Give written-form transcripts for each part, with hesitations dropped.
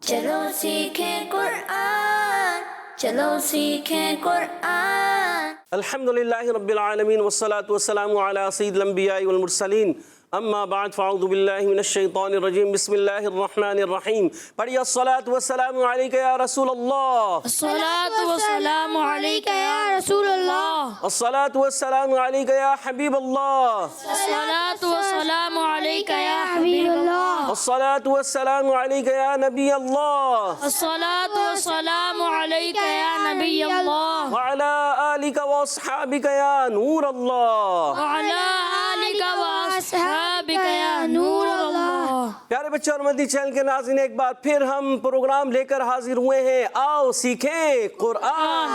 چلو سیکھیں قرآن، چلو سیکھیں قرآن۔ الحمدللہ رب العالمین والصلاة والسلام علی سید الانبیاء والمرسلین، اما بعد فاعوذ باللہ من الشیطان الرجیم، بسم اللہ الرحمن الرحیم۔ پڑھیے الصلاة والسلام علیک یا رسول اللہ، الصلاة والسلام علیک یا رسول اللہ، الصلاة والسلام علیک یا حبیب اللہ، الصلاة والسلام علیک یا حبیب اللہ، الصلاة والسلام علیک یا نبی اللہ، الصلاة والسلام علیک یا نبی اللہ، وعلی آلک واصحابک یا نور اللہ۔ وعلی آلک واصحابک یا نور اللہ۔ پیارے بچوں اور مدنی چینل کے ناظرین، ایک بار پھر ہم پروگرام لے کر حاضر ہوئے ہیں، آؤ سیکھیں قرآن۔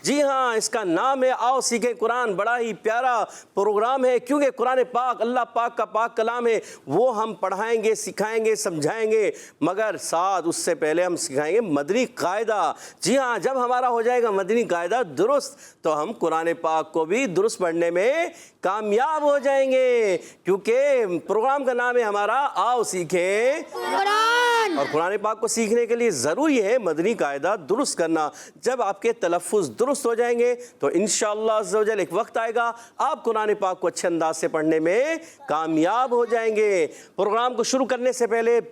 جی ہاں، اس کا نام ہے آؤ سیکھیں قرآن۔ بڑا ہی پیارا پروگرام ہے، کیونکہ قرآن پاک اللہ پاک کا پاک کلام ہے، وہ ہم پڑھائیں گے، سکھائیں گے، سمجھائیں گے، مگر ساتھ اس سے پہلے ہم سکھائیں گے مدنی قاعدہ۔ جی ہاں، جب ہمارا ہو جائے گا مدنی قاعدہ درست، تو ہم قرآن پاک کو بھی درست پڑھنے میں کامیاب ہو جائیں گے، کیونکہ پروگرام کا نام ہے ہمارا آؤ سیکھیں قرآن۔ اور قرآن پاک کو سیکھنے کے لیے ضروری ہے مدنی قاعدہ درست کرنا۔ جب آپ کے تلفظ درست ہو جائیں گے تو انشاءاللہ عز و جل ایک وقت آئے گا آپ قرآن پاک کو اچھے انداز سے پڑھنے میں کامیاب ہو جائیں گے۔ پروگرام کو شروع کرنے سے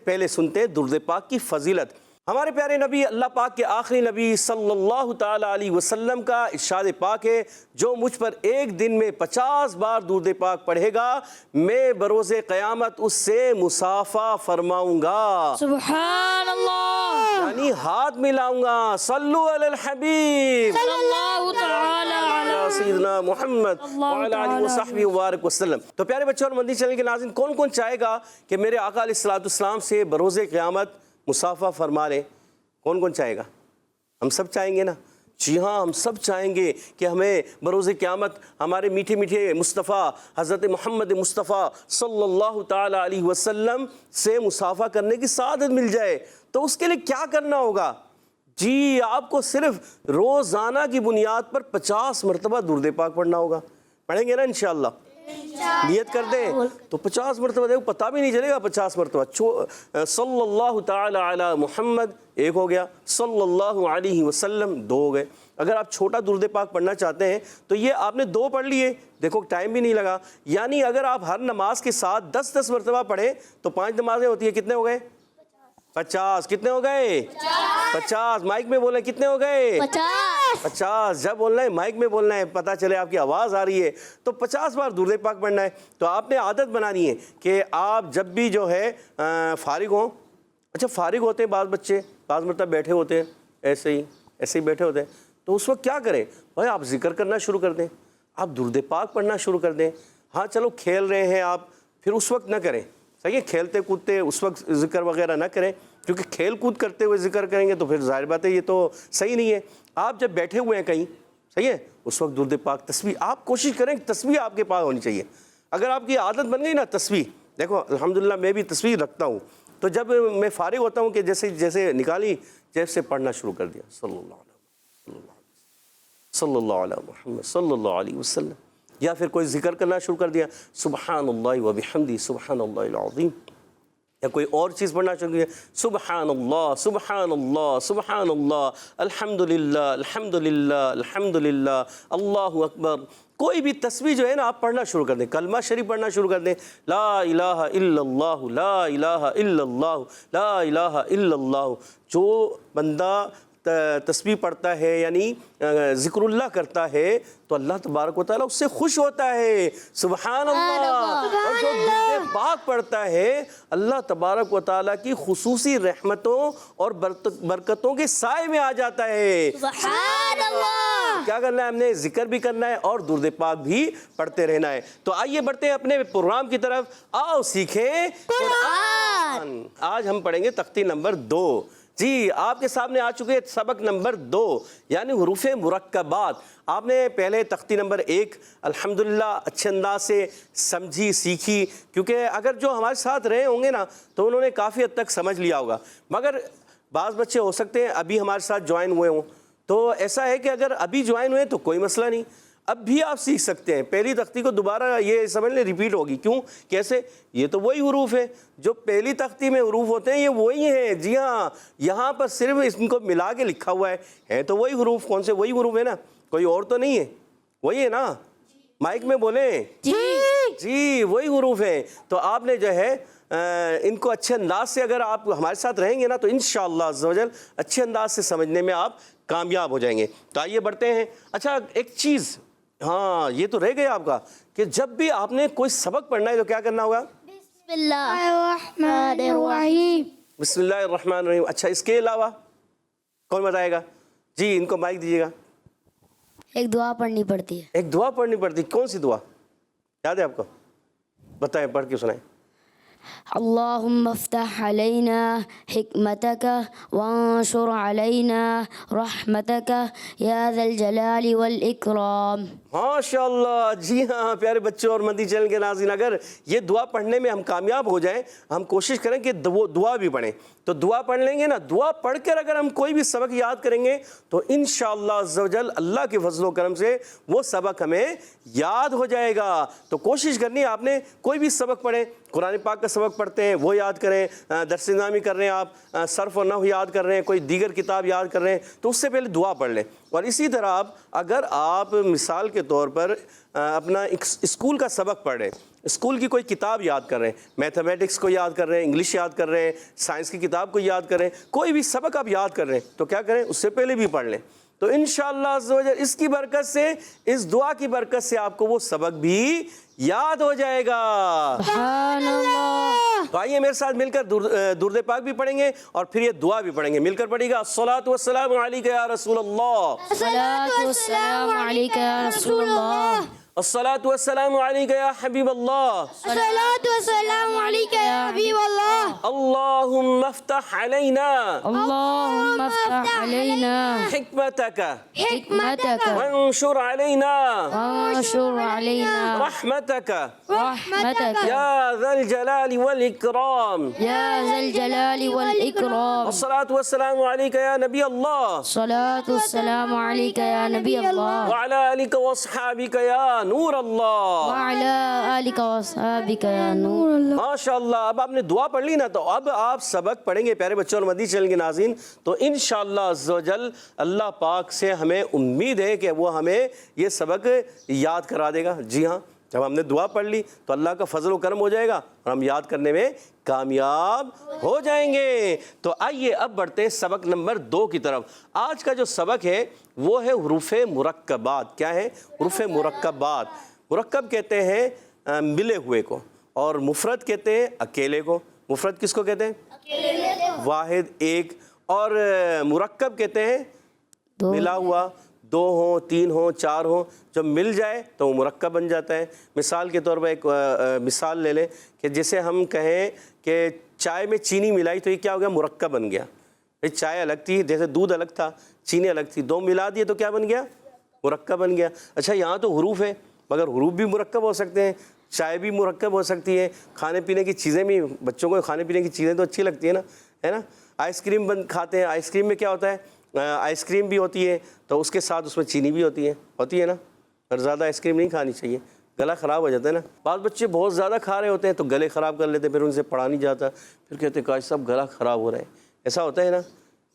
پہلے سنتے ہیں درود پاک کی فضیلت۔ ہمارے پیارے نبی اللہ پاک کے آخری نبی صلی اللہ تعالیٰ علیہ وسلم کا ارشاد پاک ہے، جو مجھ پر ایک دن میں 50 بار درود پاک پڑھے گا، میں بروز قیامت اس سے مصافحہ فرماؤں گا، سبحان اللہ، یعنی ہاتھ ملاؤں گا۔ صلو علی الحبیب صلی اللہ تعالی علی سیدنا محمد وعلی آلہ وصحبہ وبارک وسلم۔ تو پیارے بچوں اور مدنی چینل کے ناظرین، کون کون چاہے گا کہ میرے آقا علیہ الصلوۃ والسلام سے بروز قیامت مصافحہ فرما لیں؟ کون کون چاہے گا؟ ہم سب چاہیں گے نا؟ جی ہاں، ہم سب چاہیں گے کہ ہمیں بروز قیامت ہمارے میٹھے میٹھے مصطفیٰ حضرت محمد مصطفیٰ صلی اللہ تعالیٰ علیہ وسلم سے مصافحہ کرنے کی سعادت مل جائے۔ تو اس کے لیے کیا کرنا ہوگا؟ جی، آپ کو صرف روزانہ کی بنیاد پر 50 مرتبہ درود پاک پڑھنا ہوگا۔ پڑھیں گے نا انشاءاللہ؟ نیت کر دیں تو 50 مرتبہ، دیکھو پتہ بھی نہیں چلے گا 50 مرتبہ۔ صلی اللہ تعالی علی محمد ایک ہو گیا، صلی اللہ علیہ وسلم 2 ہو گئے۔ اگر آپ چھوٹا درود پاک پڑھنا چاہتے ہیں تو یہ آپ نے 2 پڑھ لیے، دیکھو ٹائم بھی نہیں لگا۔ یعنی اگر آپ ہر نماز کے ساتھ 10 مرتبہ پڑھیں تو 5 نمازیں ہوتی ہیں، کتنے ہو گئے؟ 50۔ کتنے ہو گئے؟ 50۔ مائک میں بولیں کتنے ہو گئے؟ 50۔ جب بولنا ہے مائک میں بولنا ہے، پتہ چلے آپ کی آواز آ رہی ہے، تو 50 بار درود پاک پڑھنا ہے۔ تو آپ نے عادت بنانی ہے کہ آپ جب بھی جو ہے فارغ ہوں، اچھا فارغ ہوتے ہیں بعض بچے، بعض مرتبہ بیٹھے ہوتے ہیں ایسے ہی بیٹھے ہوتے ہیں، تو اس وقت کیا کریں بھائی؟ آپ ذکر کرنا شروع کر دیں، آپ درود پاک پڑھنا شروع کر دیں۔ ہاں چلو کھیل رہے ہیں آپ، پھر اس وقت نہ کریں، صحیح ہے؟ کھیلتے کودتے اس وقت ذکر وغیرہ نہ کریں، کیونکہ کھیل کود کرتے ہوئے ذکر کریں گے تو پھر ظاہر بات ہے یہ تو صحیح نہیں ہے۔ آپ جب بیٹھے ہوئے ہیں کہیں، صحیح ہے، اس وقت درود پاک تسبیح آپ کوشش کریں کہ تسبیح آپ کے پاس ہونی چاہیے۔ اگر آپ کی عادت بن گئی نا تسبیح، دیکھو الحمدللہ میں بھی تسبیح رکھتا ہوں، تو جب میں فارغ ہوتا ہوں کہ جیسے نکالی جیسے پڑھنا شروع کر دیا، صلی اللہ علیہ محمد صلی اللہ علیہ وسلم، یا پھر کوئی ذکر کرنا شروع کر دیا، سبحان اللہ وبحمدہ سبحان اللہ العظیم، یا کوئی اور چیز پڑھنا شروع کیا، سبحان اللہ سبحان اللہ سبحان اللہ، الحمدللہ الحمدللہ الحمدللہ، اللہ اکبر۔ کوئی بھی تسبیح جو ہے نا آپ پڑھنا شروع کر دیں، کلمہ شریف پڑھنا شروع کر دیں، لا الہ الا اللہ لا الہ الا اللہ لا الہ الا اللہ۔ جو بندہ تسبیح پڑھتا ہے یعنی ذکر اللہ کرتا ہے تو اللہ تبارک و تعالیٰ اس سے خوش ہوتا ہے، سبحان اللہ۔ اور جو درود پاک پڑھتا ہے اللہ تبارک و تعالیٰ کی خصوصی رحمتوں اور برکتوں کے سائے میں آ جاتا ہے، سبحان اللہ۔ کیا کرنا ہے؟ ہم نے ذکر بھی کرنا ہے اور درود پاک بھی پڑھتے رہنا ہے۔ تو آئیے بڑھتے ہیں اپنے پروگرام کی طرف، آؤ سیکھیں قرآن۔ آج ہم پڑھیں گے تختی نمبر 2۔ جی، آپ کے سامنے آ چکے سبق نمبر 2 یعنی حروف مرکبات۔ آپ نے پہلے تختی نمبر 1 الحمدللہ اچھے انداز سے سمجھی سیکھی، کیونکہ اگر جو ہمارے ساتھ رہے ہوں گے نا تو انہوں نے کافی حد تک سمجھ لیا ہوگا، مگر بعض بچے ہو سکتے ہیں ابھی ہمارے ساتھ جوائن ہوئے ہوں، تو ایسا ہے کہ اگر ابھی جوائن ہوئے تو کوئی مسئلہ نہیں، اب بھی آپ سیکھ سکتے ہیں. پہلی تختی کو دوبارہ یہ سمجھ لیں ریپیٹ ہوگی. کیوں؟ کیسے؟ یہ تو وہی حروف ہیں جو پہلی تختی میں حروف ہوتے ہیں, یہ وہی ہیں. جی ہاں, یہاں پر صرف ان کو ملا کے لکھا ہوا ہے تو وہی حروف. کون سے وہی حروف ہے نا, کوئی اور تو نہیں ہے, وہی ہے نا. مائک میں بولیں جی وہی حروف ہیں. تو آپ نے جو ہے ان کو اچھے انداز سے اگر آپ ہمارے ساتھ رہیں گے نا تو انشاءاللہ عز و جل اچھے انداز سے سمجھنے میں آپ کامیاب ہو جائیں گے. تو آئیے بڑھتے ہیں. اچھا ایک چیز, ہاں یہ تو رہ گیا آپ کا, کہ جب بھی آپ نے کوئی سبق پڑھنا ہے تو کیا کرنا ہوگا؟ بسم اللہ الرحمن الرحیم. بسم اللہ الرحمن الرحیم. اچھا اس کے علاوہ کون بتائے گا؟ جی ان کو مائک دیجیے گا. ایک دعا پڑھنی پڑتی ہے. ایک دعا پڑھنی پڑتی. کون سی دعا یاد ہے آپ کو؟ بتائیں, پڑھ کے سنائیں. اللهم افتح علينا حكمتك وانشر علينا رحمتك يا ذا الجلال والإكرام. ماشاء اللہ. جی ہاں پیارے بچوں اور مدنی چینل کے ناظرین, اگر یہ دعا پڑھنے میں ہم کامیاب ہو جائیں, ہم کوشش کریں کہ دعا بھی پڑھیں. تو دعا پڑھ لیں گے نا, دعا پڑھ کر اگر ہم کوئی بھی سبق یاد کریں گے تو انشاءاللہ عز و جل اللہ کے فضل و کرم سے وہ سبق ہمیں یاد ہو جائے گا. تو کوشش کرنی ہے آپ نے, کوئی بھی سبق پڑھیں, قرآن پاک کا سبق پڑھتے ہیں وہ یاد کریں, درس نظامی کر رہے ہیں آپ, صرف و نحو یاد کر رہے ہیں, کوئی دیگر کتاب یاد کر رہے ہیں, تو اس سے پہلے دعا پڑھ لیں. اور اسی طرح اگر آپ مثال کے طور پر اپنا اسکول کا سبق پڑھ رہے ہیں, اسکول کی کوئی کتاب یاد کر رہے ہیں, میتھمیٹکس کو یاد کر رہے ہیں, انگلش یاد کر رہے ہیں, سائنس کی کتاب کو یاد کر رہے ہیں, کوئی بھی سبق آپ یاد کر رہے ہیں تو کیا کریں, اس سے پہلے بھی پڑھ لیں. تو انشاءاللہ عز و جل اس کی برکت سے, اس دعا کی برکت سے آپ کو وہ سبق بھی یاد ہو جائے گا. سبحان اللہ. تو آئیے میرے ساتھ مل کر درود پاک بھی پڑھیں گے اور پھر یہ دعا بھی پڑھیں گے. مل کر پڑھیے گا. الصلاۃ والسلام علیک یا رسول اللہ. الصلاۃ والسلام علیک یا رسول اللہ. الصلاۃ والسلام علیک یا حبیب اللہ. الصلاۃ والسلام علیک یا حبیب اللہ. اللہم افتح علینا اللهم افتح علينا حکمتک حکمتك وانشر علینا وانشر علينا رحمتک رحمتك یا ذا الجلال والاکرام. يا ذا الجلال والإكرام. الصلاۃ والسلام علیک یا نبی اللہ الصلاة والسلام عليك يا نبي الله وعلی آلک واصحابک یا نور اللہ. وعلى آلك وأصحابك يا نور الله. ماشاءاللہ. اب آپ نے دعا پڑھ لی نا, تو اب آپ سبق پڑھیں گے پیارے بچوں اور مدنی چینل کے ناظرین. تو انشاءاللہ عز و جل اللہ پاک سے ہمیں امید ہے کہ وہ ہمیں یہ سبق یاد کرا دے گا. جی ہاں, جب ہم نے دعا پڑھ لی تو اللہ کا فضل و کرم ہو جائے گا اور ہم یاد کرنے میں کامیاب ہو جائیں گے. تو آئیے اب بڑھتے ہیں سبق نمبر 2 کی طرف. آج کا جو سبق ہے وہ ہے حروف مرکبات. کیا ہے؟ حروف مرکبات. مرکب کہتے ہیں ملے ہوئے کو, اور مفرد کہتے ہیں اکیلے کو. مفرد کس کو کہتے ہیں؟ واحد, ایک. اور مرکب کہتے ہیں ملا ہوا, 2 ہوں, 3 ہوں, 4 ہوں, جب مل جائے تو وہ مرکب بن جاتا ہے. مثال کے طور پر ایک مثال لے لیں کہ جیسے ہم کہیں کہ چائے میں چینی ملائی تو یہ کیا ہو گیا؟ مرکب بن گیا. چائے الگ تھی, جیسے دودھ الگ تھا, چینی الگ تھی, 2 ملا دیے تو کیا بن گیا؟ مرکب بن گیا. اچھا یہاں تو حروف ہے, مگر حروف بھی مرکب ہو سکتے ہیں, چائے بھی مرکب ہو سکتی ہے, کھانے پینے کی چیزیں بھی, بچوں کو کھانے پینے کی چیزیں تو اچھی لگتی ہیں نا, ہے نا. آئس کریم کھاتے ہیں, آئس کریم میں کیا ہوتا ہے؟ آئس کریم بھی ہوتی ہے تو اس کے ساتھ اس میں چینی بھی ہوتی ہے نا. اور زیادہ آئس کریم نہیں کھانی چاہیے, گلا خراب ہو جاتا ہے نا. بعض بچے بہت زیادہ کھا رہے ہوتے ہیں تو گلے خراب کر لیتے ہیں, پھر ان سے پڑھا نہیں جاتا, پھر کہتے ہیں کاش صاحب گلا خراب ہو رہا ہے. ایسا ہوتا ہے نا.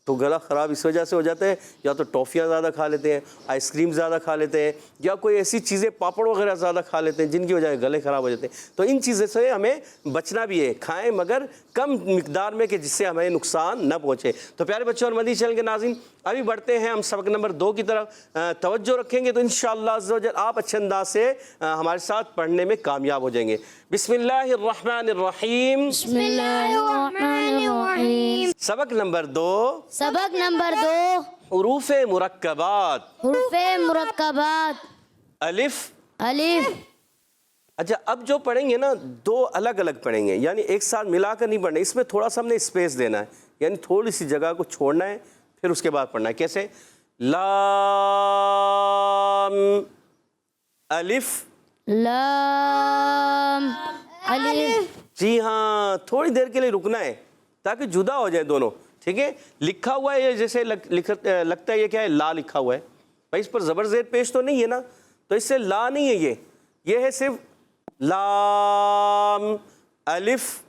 تو گلا خراب اس وجہ سے ہو جاتا ہے, یا تو ٹافیاں زیادہ کھا لیتے ہیں, آئس کریم زیادہ کھا لیتے ہیں, یا کوئی ایسی چیزیں پاپڑ وغیرہ زیادہ کھا لیتے ہیں جن کی وجہ سے گلے خراب ہو جاتے ہیں. تو ان چیزوں سے ہمیں بچنا بھی ہے. کھائیں مگر کم مقدار میں, کہ جس سے ہمیں نقصان نہ پہنچے. تو پیارے بچوں اور مدنی چینل کے ناظرین, ابھی بڑھتے ہیں ہم سبق نمبر 2 کی طرف. توجہ رکھیں گے تو انشاءاللہ عز و جل آپ اچھے انداز سے ہمارے ساتھ پڑھنے میں کامیاب ہو جائیں گے. بسم اللہ الرحمن الرحیم. بسم اللہ الرحمن الرحیم. سبق نمبر 2. سبق نمبر 2. حروف مرکبات. حروف مرکبات. الف. الف. اچھا اب جو پڑھیں گے نا 2 الگ الگ پڑھیں گے, یعنی ایک ساتھ ملا کر نہیں پڑھنا. اس میں تھوڑا سا ہم نے اسپیس دینا ہے, یعنی تھوڑی سی جگہ کو چھوڑنا ہے, پھر اس کے بعد پڑھنا ہے. کیسے؟ لام الف لام الف. جی ہاں, تھوڑی دیر کے لیے رکنا ہے تاکہ جدا ہو جائے دونوں. ٹھیک ہے, لکھا ہوا ہے یہ, جیسے لگتا ہے یہ کیا ہے, لا لکھا ہوا ہے بھائی, اس پر زبر زیر پیش تو نہیں ہے نا, تو اس سے لا نہیں ہے، یہ ہے صرف لام الف.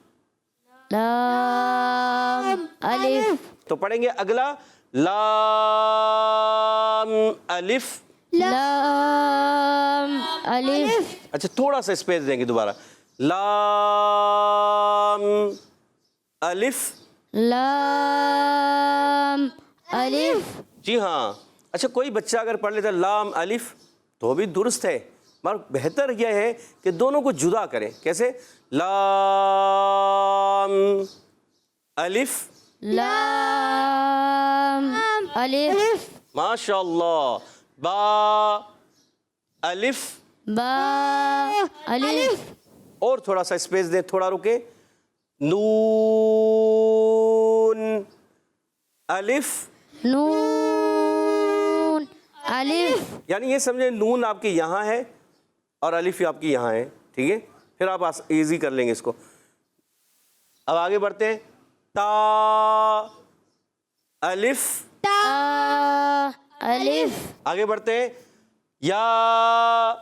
لام الف. تو پڑھیں گے اگلا لام الف. لام الف. اچھا تھوڑا سا اسپیس دیں گے دوبارہ. لام الف. لام الف. جی ہاں. اچھا کوئی بچہ اگر پڑھ لیتا ہے لام الف تو بھی درست ہے، مگر بہتر یہ ہے کہ دونوں کو جدا کریں. کیسے؟ لام الف. لام الف. ماشاء اللہ. با الف. با الف. اور تھوڑا سا اسپیس دیں، تھوڑا رکیں. نون الف. نون الف. یعنی یہ سمجھیں نون آپ کے یہاں ہے اور الف آپ کی یہاں ہے. ٹھیک ہے، پھر آپ ایزی کر لیں گے اس کو. اب آگے بڑھتے ہیں. تا الف. تا الف. آگے بڑھتے ہیں. یا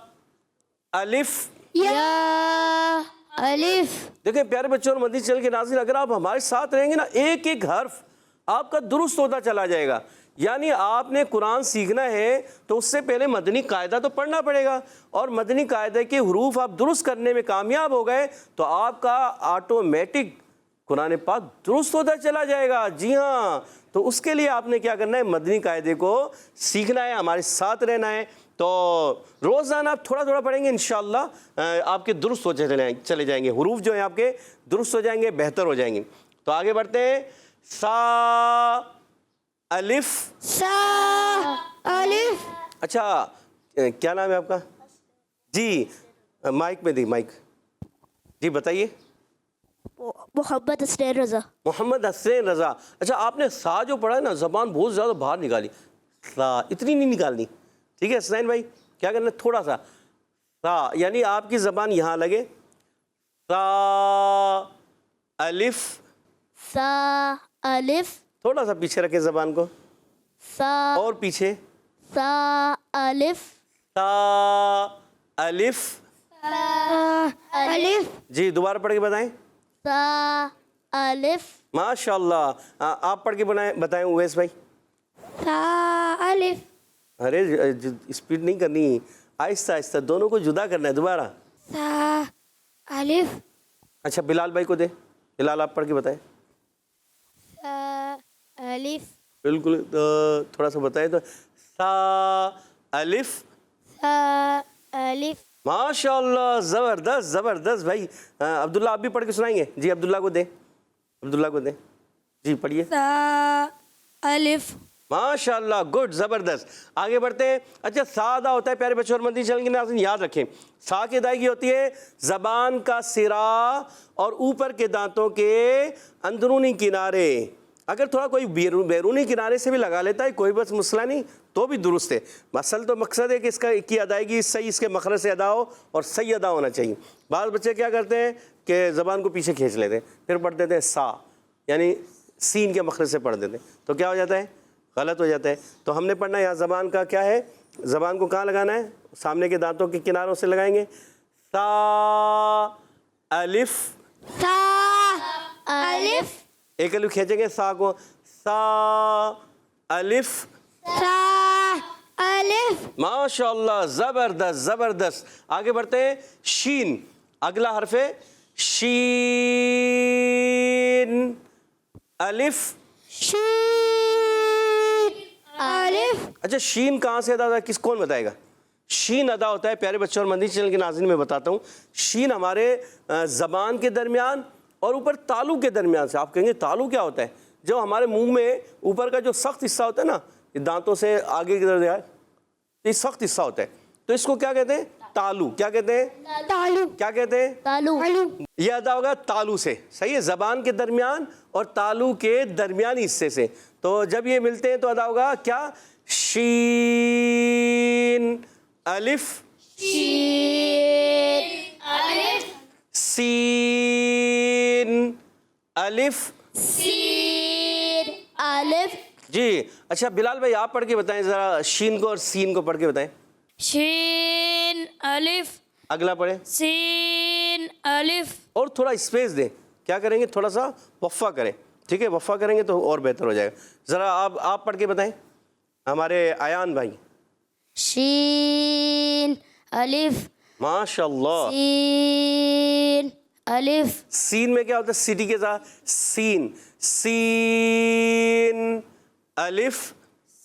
الف. یا الف. دیکھیں پیارے بچوں اور مدنی چینل کے ناظرین، اگر آپ ہمارے ساتھ رہیں گے نا، ایک ایک حرف آپ کا درست ہوتا چلا جائے گا. یعنی آپ نے قرآن سیکھنا ہے تو اس سے پہلے مدنی قاعدہ تو پڑھنا پڑے گا، اور مدنی قاعدے کے حروف آپ درست کرنے میں کامیاب ہو گئے تو آپ کا آٹومیٹک قرآن پاک درست ہوتا چلا جائے گا. جی ہاں، تو اس کے لیے آپ نے کیا کرنا ہے؟ مدنی قاعدے کو سیکھنا ہے، ہمارے ساتھ رہنا ہے. تو روزانہ آپ تھوڑا تھوڑا پڑھیں گے، انشاءاللہ آپ کے درست ہو چلے جائیں گے، حروف جو ہیں آپ کے درست ہو جائیں گے، بہتر ہو جائیں گے. تو آگے بڑھتے ہیں. سا الف. سا الف. اچھا کیا نام ہے آپ کا؟ جی مائک میں دی مائک. جی بتائیے. محمد حسین رضا. محمد حسین رضا. اچھا آپ نے سا جو پڑھا ہے نا، زبان بہت زیادہ باہر نکالی. سا اتنی نہیں نکالنی. ٹھیک ہے حسین بھائی، کیا کرنا ہے؟ تھوڑا سا سا، یعنی آپ کی زبان یہاں لگے. سا الف. سا الف. تھوڑا سا پیچھے رکھیں زبان کو، سا. اور پیچھے. سا الف. سا الف. سا الف. جی دوبارہ پڑھ کے بتائیں. سا الف. ماشاء اللہ. آپ پڑھ کے بتائیں اویس بھائی. سا الف. ارے اسپیڈ نہیں کرنی، آہستہ آہستہ دونوں کو جدا کرنا ہے. دوبارہ. سا الف. اچھا بلال بھائی کو دے. بلال آپ پڑھ کے بتائیں. سا الف. بالکل تھوڑا سا بتائیں تو. سا الف. سا الف. ماشاء اللہ، زبردست زبردست بھائی. عبداللہ آپ بھی پڑھ کے سنائیں گے؟ جی عبداللہ کو دیں. عبداللہ کو دیں. جی پڑھیے. سا الف. ماشاء اللہ، گڈ، زبردست. آگے بڑھتے ہیں. اچھا سا ادا ہوتا ہے پیارے بچوں اور مدنی چینل کے ناظرین یاد رکھیں، سا کی ادائیگی ہوتی ہے زبان کا سرا اور اوپر کے دانتوں کے اندرونی کنارے. اگر تھوڑا کوئی بیرونی کنارے سے بھی لگا لیتا ہے کوئی بس مسئلہ نہیں، تو بھی درست ہے. اصل تو مقصد ہے کہ اس کی ادائیگی صحیح اس کے مخرج سے ادا ہو اور صحیح ادا ہونا چاہیے. بعض بچے کیا کرتے ہیں کہ زبان کو پیچھے کھینچ لیتے ہیں، پھر پڑھ دیتے ہیں سا، یعنی سین کے مخرج سے پڑھ دیتے ہیں، تو کیا ہو جاتا ہے؟ غلط ہو جاتا ہے. تو ہم نے پڑھنا ہے یہاں زبان کا کیا ہے، زبان کو کہاں لگانا ہے؟ سامنے کے دانتوں کے کناروں سے لگائیں گے. سا الف. سا الف. ایک الف کھینچیں گے سا کو. سا الف. سا الف. ماشاء اللہ، زبردست زبردست. آگے بڑھتے ہیں. شین اگلا حرف ہے. شین الف. شین الف. اچھا شین کہاں سے ادا ہوتا ہے؟ کون بتائے گا؟ شین ادا ہوتا ہے پیارے بچوں اور مدنی چینل کے ناظرین میں بتاتا ہوں. شین ہمارے زبان کے درمیان اور اوپر تالو کے درمیان سے. آپ کہیں گے تالو کیا ہوتا ہے؟ جو ہمارے منہ میں اوپر کا جو سخت حصہ ہوتا ہے نا، یہ دانتوں سے آگے کی طرف جائے، یہ سخت حصہ ہوتا ہے، تو اس کو کیا کہتے ہیں؟ تالو. کیا کہتے ہیں؟ تالو. کیا کہتے ہیں؟ تالو. یہ ادا ہوگا تالو سے. صحیح ہے، زبان کے درمیان اور تالو کے درمیانی حصے سے. تو جب یہ ملتے ہیں تو ادا ہوگا کیا؟ شین الف. شین الف. سین الف. سین الف. جی اچھا بلال بھائی آپ پڑھ کے بتائیں ذرا، شین کو اور سین کو پڑھ کے بتائیں. شین الف اگلا پڑھیں سین الف اور تھوڑا اسپیس دیں. کیا کریں گے؟ تھوڑا سا وقفہ کریں. ٹھیک ہے، وقفہ کریں گے تو اور بہتر ہو جائے گا. ذرا آپ پڑھ کے بتائیں ہمارے ایان بھائی. شین الف ماشاء اللہ. سین الف سین میں کیا ہوتا ہے؟ سٹی کے ساتھ سین. سین الف.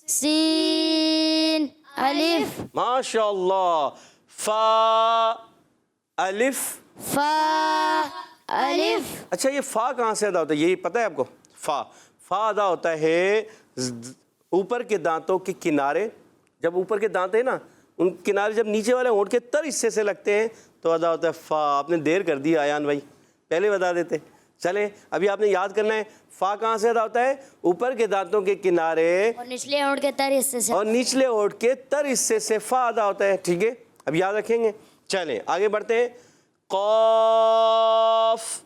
سین الف ماشاء اللہ. فا الف. فا الف. اچھا یہ فا کہاں سے ادا ہوتا ہے؟ یہی پتہ ہے آپ کو؟ فا ادا ہوتا ہے اوپر کے دانتوں کے کنارے. جب اوپر کے دانت ہیں نا، ان کنارے جب نیچے والے ہونٹ کے تر حصے سے لگتے ہیں تو ادا ہوتا ہے فا. آپ نے دیر کر دی ایان بھائی، پہلے بتا دیتے. چلیں ابھی آپ نے یاد کرنا ہے فا کہاں سے ادا ہوتا ہے؟ اوپر کے دانتوں کے کنارے اور نچلے ہونٹ کے تر حصے سے. اور نچلے ہونٹ کے تر حصے سے فا ادا ہوتا ہے. ٹھیک ہے، اب یاد رکھیں گے. چلیں آگے بڑھتے ہیں. قاف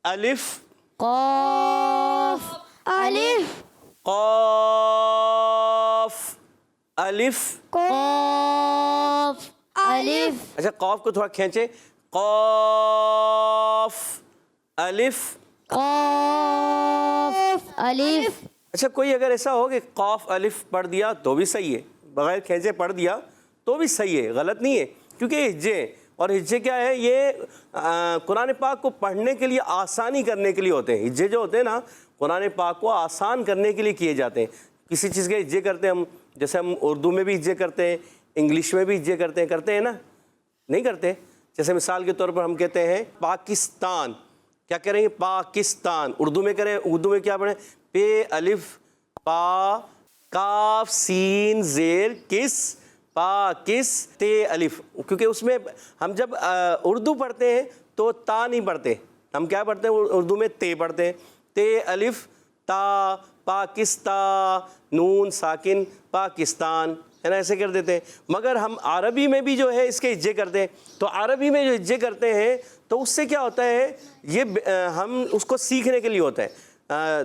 الف. قاف الف. قاف الف. قاف الف. اچھا قاف کو تھوڑا کھینچیں. قاف الف. قاف الف. اچھا کوئی اگر ایسا ہو کہ قاف الف پڑھ دیا تو بھی صحیح ہے، بغیر کھینچے پڑھ دیا تو بھی صحیح ہے، غلط نہیں ہے. کیونکہ ہجے اور ہجے کیا ہے؟ یہ قرآن پاک کو پڑھنے کے لیے آسانی کرنے کے لیے ہوتے ہیں. ہجے جو ہوتے ہیں نا، قرآن پاک کو آسان کرنے کے لیے کیے جاتے ہیں. کسی چیز کے ہجے کرتے ہیں ہم، جیسے ہم اردو میں بھی ہجے کرتے ہیں، انگلش میں بھی ہجے کرتے ہیں نا؟ نہیں کرتے. جیسے مثال کے طور پر ہم کہتے ہیں پاکستان، کیا کریں گے؟ پاکستان. اردو میں کریں، اردو میں کیا پڑھیں؟ پے الف پا کاف سین زیر کس پاکس تے الف. کیونکہ اس میں ہم جب اردو پڑھتے ہیں تو تا نہیں پڑھتے، ہم کیا پڑھتے ہیں اردو میں؟ تے پڑھتے ہیں. تے الف تا پاکستان نون ساکن پاکستان، ہے نا؟ ایسے کر دیتے ہیں. مگر ہم عربی میں بھی جو ہے اس کے ہجے کرتے ہیں. تو عربی میں جو ہجے کرتے ہیں تو اس سے کیا ہوتا ہے؟ یہ ہم اس کو سیکھنے کے لیے ہوتا ہے.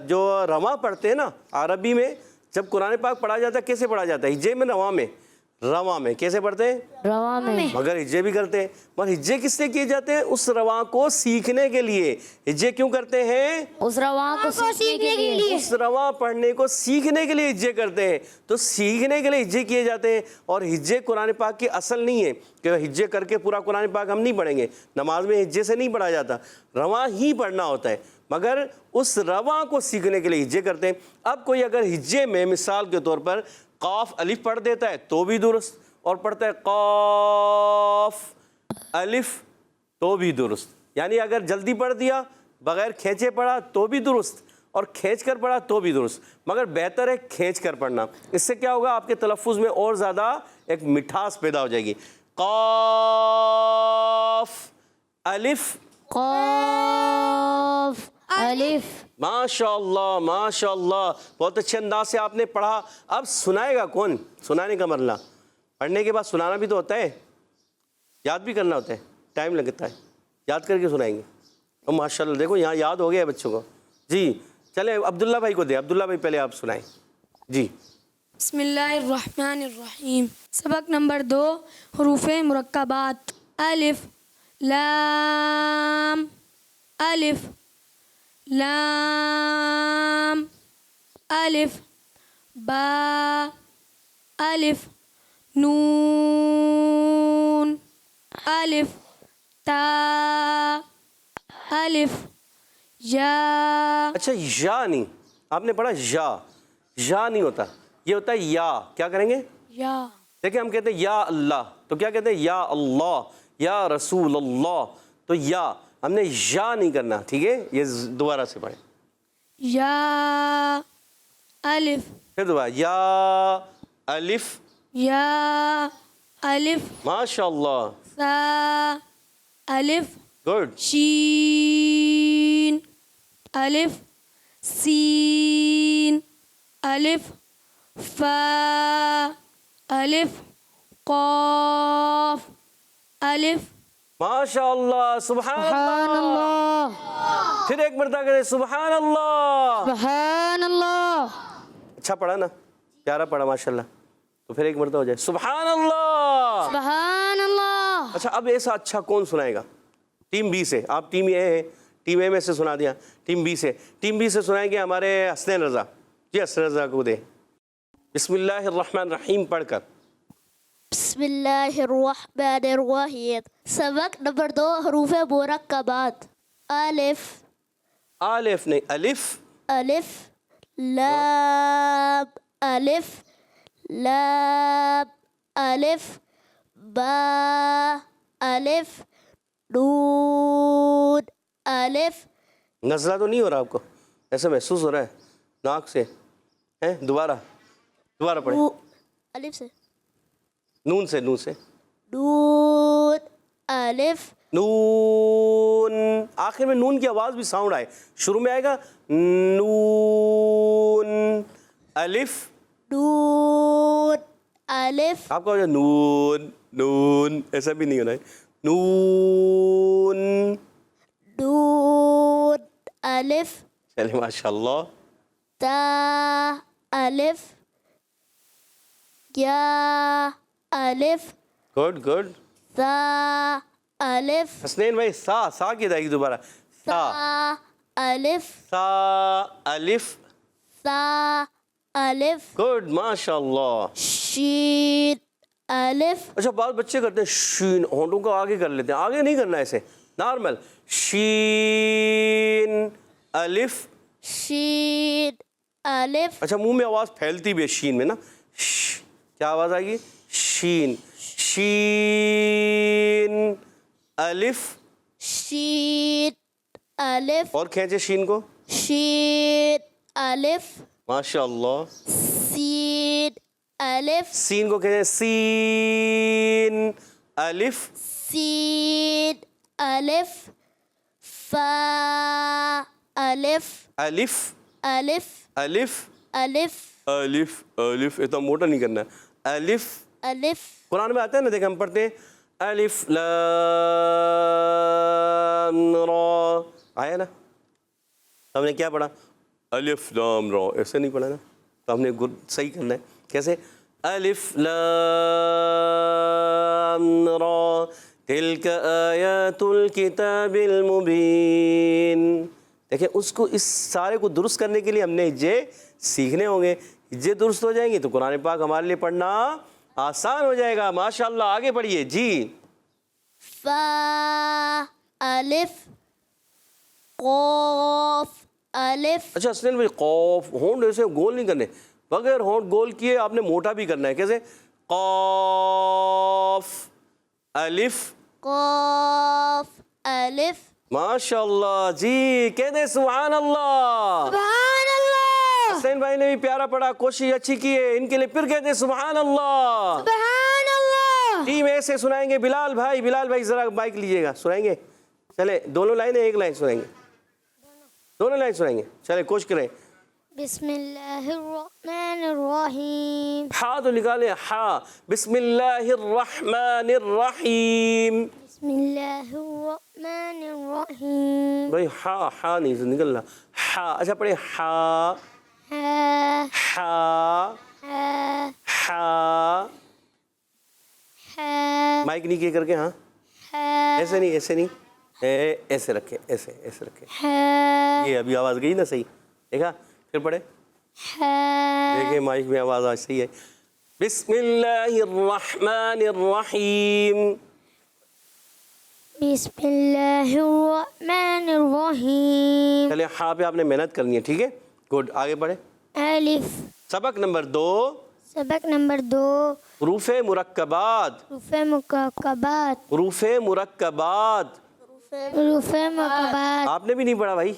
جو رواں پڑھتے ہیں نا عربی میں، جب قرآن پاک پڑھا جاتا ہے کیسے پڑھا جاتا ہے؟ ہجے میں رواں میں کیسے پڑھتے ہیں؟ رواں میں. مگر ہجے بھی کرتے ہیں. مگر ہجے کس لیے کیے جاتے ہیں؟ اس رواں کو سیکھنے کے لیے. ہجے کیوں کرتے ہیں؟ اس رواں کو سیکھنے کے لیے. اس رواں پڑھنے کو سیکھنے کے لیے ہجے کرتے ہیں. تو سیکھنے کے لیے ہجے کیے جاتے ہیں. اور ہجے قرآن پاک کی اصل نہیں ہے کہ ہجے کر کے پورا قرآن پاک ہم نہیں پڑھیں گے. نماز میں ہجے سے نہیں پڑھا جاتا، رواں ہی پڑھنا ہوتا ہے. مگر اس رواں کو سیکھنے کے لیے ہجے کرتے ہیں. اب کوئی اگر ہجے میں مثال کے طور پر قاف الف پڑھ دیتا ہے تو بھی درست، اور پڑھتا ہے قاف الف تو بھی درست. یعنی اگر جلدی پڑھ دیا، بغیر کھینچے پڑھا تو بھی درست، اور کھینچ کر پڑھا تو بھی درست. مگر بہتر ہے کھینچ کر پڑھنا. اس سے کیا ہوگا؟ آپ کے تلفظ میں اور زیادہ ایک مٹھاس پیدا ہو جائے گی. قاف الف. قاف الف. ماشاء اللہ ماشاء اللہ، بہت اچھے انداز سے آپ نے پڑھا. اب سنائے گا کون؟ سنانے کا مرلہ. پڑھنے کے بعد سنانا بھی تو ہوتا ہے، یاد بھی کرنا ہوتا ہے، ٹائم لگتا ہے. یاد کر کے سنائیں گے. اور ماشاء اللہ دیکھو یہاں یاد ہو گیا ہے بچوں کو. جی چلیں عبداللہ بھائی کو دیں. عبداللہ بھائی پہلے آپ سنائیں. جی. بسم اللہ الرحمن الرحیم. سبق نمبر 2، حروف مرکبات. الف لام الف لام الف با الف نون الف تا الف یا. اچھا یا نہیں، آپ نے پڑھا یا نہیں ہوتا، یہ ہوتا ہے یا. کیا کریں گے؟ یا. دیکھیں ہم کہتے ہیں یا اللہ، تو کیا کہتے ہیں؟ یا اللہ، یا رسول اللہ. تو یا ہم نے یا نہیں کرنا. ٹھیک ہے، یہ دوبارہ سے پڑھیں. یا الف. پھر دوبارہ یا الف. یا الف. ماشاء اللہ. سا الف. گڈ. شین الف. سین الف. فا الف. قاف الف. ماشاء اللہ. سبحان سبحان اللہ. اللہ. پھر ایک مرتبہ کہتے سبحان اللہ. سبحان اللہ. اچھا پڑھا نا، پیارا پڑھا ماشاء اللہ. تو پھر ایک مرتبہ ہو جائے سبحان اللہ. سبحان اللہ. اچھا اب ایسا اچھا کون سنائے گا؟ ٹیم بی سے. آپ ٹیم اے ہے, ٹیم اے میں سے سنا دیا. ٹیم بی سے, ٹیم بی سے سنائیں گے ہمارے حسنین رضا. جی حسنین رضا کو دے. بسم اللہ الرحمن الرحیم پڑھ کر. بسم اللہ الرحمن الرحیم. سبق نمبر 2 حروف مرکبات. الف. الف نہیں, الف. الف لام الف لام الف با الف نون الف. نزلہ تو نہیں ہو رہا آپ کو؟ ایسا محسوس ہو رہا ہے ناک سے؟ دوبارہ پڑھیں. الف سے نون سے, نون سے. نون الف نون. آخر میں نون کی آواز بھی ساؤنڈ آئے. شروع میں آئے گا نون. الف نون الف. آپ کا ہو جائے نون نون, ایسا بھی نہیں ہونا ہے. نون. نون الف. چلے ماشاء اللہ. تا الف. یا الف. Good good. ثا الف. حسنین بھائی سا کی ادائیگی دوبارہ. ثا الف. سا الف. ثا الف. گڈ ماشاء اللہ. شین الف. اچھا بعض بچے کرتے ہیں شین, ہونٹوں کو آگے کر لیتے ہیں. آگے نہیں کرنا ایسے, نارمل. شین الف. شین الف. اچھا منہ میں آواز پھیلتی بھی ہے شین میں نا. کیا آواز آئے گی؟ شین. شین الف. شین الف. اور کھینچے شین کو. شین الف. ماشاء اللہ. سین الف. سین کو کھینچے. سین الف. سین الف. فا الف. الف. الف. الف. الف. الف. الف اتنا موٹا نہیں کرنا ہے. الف. الف. قرآن میں آتا ہے نا, دیکھیں ہم پڑھتے ہیں الف لام را, آیا نا. ہم نے کیا پڑھا؟ الف لام را. ایسے نہیں پڑھا نا, تو ہم نے صحیح کرنا ہے. کیسے؟ الف لام را تلک آیات الکتاب المبین. دیکھیں اس کو, اس سارے کو درست کرنے کے لیے ہم نے ہجے سیکھنے ہوں گے. ہجے درست ہو جائیں گے تو قرآن پاک ہمارے لیے پڑھنا آسان ہو جائے گا. ماشاءاللہ. آگے پڑھیے جی. فا الف. قاف الف. اچھا حسنین بھائی قوف, ہونٹ ایسے گول نہیں کرنے, بغیر ہونٹ گول کیے آپ نے موٹا بھی کرنا ہے. کیسے؟ قاف الف. قاف الف. ماشاء اللہ جی. کہہ دیں سبحان اللہ. سبحان اللہ. حسین بھائی نے بھی پیارا پڑھا, کوشش اچھی کی ہے, ان کے لیے پھر کہہ دیں سبحان اللہ. سبحان اللہ. ٹیم اے سے سنائیں گے بلال بھائی. بلال بھائی ذرا مائک لیجیے گا, سنائیں گے. چلے دونوں لائنیں, ایک لائن سنائیں گے, دونوں لائن سنائیں گے. چلے کوشش کریں. بسم اللہ الرحمن الرحیم. ہا تو نکالیں, ہا. بسم اللہ الرحمن الرحیم. بسم اللہ الرحمن الرحیم. بھائی ہا نہیں نکلنا. ہا. اچھا پڑھیں ہا. ہا ہا. ہا ہا. ہا مائک نیچے کر کے. ہاں ہا ایسے نہیں, ایسے نہیں, ایسے رکھے, ایسے ایسے رکھے. ہا یہ ابھی آواز گئی نا صحیح, دیکھا. پھر پڑھے. ہا. دیکھیں مائک میں آواز آج صحیح ہے. بسم اللہ الرحمن الرحیم. بسم اللہ الرحمن الرحیم. چلے ہاں پہ آپ نے محنت کرنی ہے, ٹھیک ہے. گڈ. آگے پڑھے. الف. سبق نمبر 2 سبق نمبر 2 حروف مرکبات. حروف مرکبات. حروف مرکبات. حروف مرکبات. آپ نے بھی نہیں پڑھا بھائی,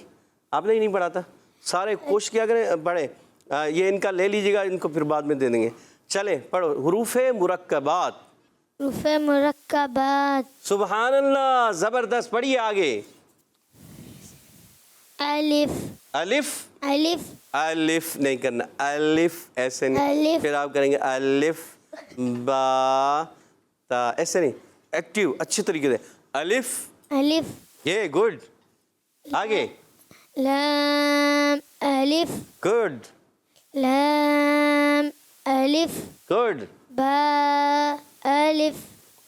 آپ نے ہی نہیں پڑھا تھا. سارے کوشش کیا کریں پڑھیں. یہ ان کا لے لیجیے گا, ان کو پھر بعد میں دے دیں گے. چلیں پڑھو. حروف مرکبات. حروف مرکبات. سبحان اللہ, زبردست. پڑھیے آگے. الف. الف. الف. الف نہیں کرنا, الف ایسے نہیں. الف. پھر آپ کریں گے الف با تا, ایسے نہیں, ایکٹیو اچھی طریقے سے. الف. الف. یہ گڈ. آگے. لام الف. گڈ. لام الف. گڈ. با الف.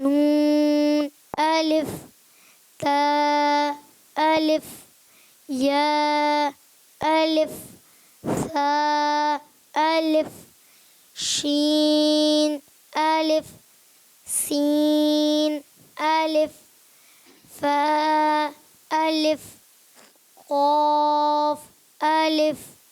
نون ألف تا ألف يا ألف ثاء ألف شين ألف سين ألف فاء ألف قاف ألف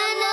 الله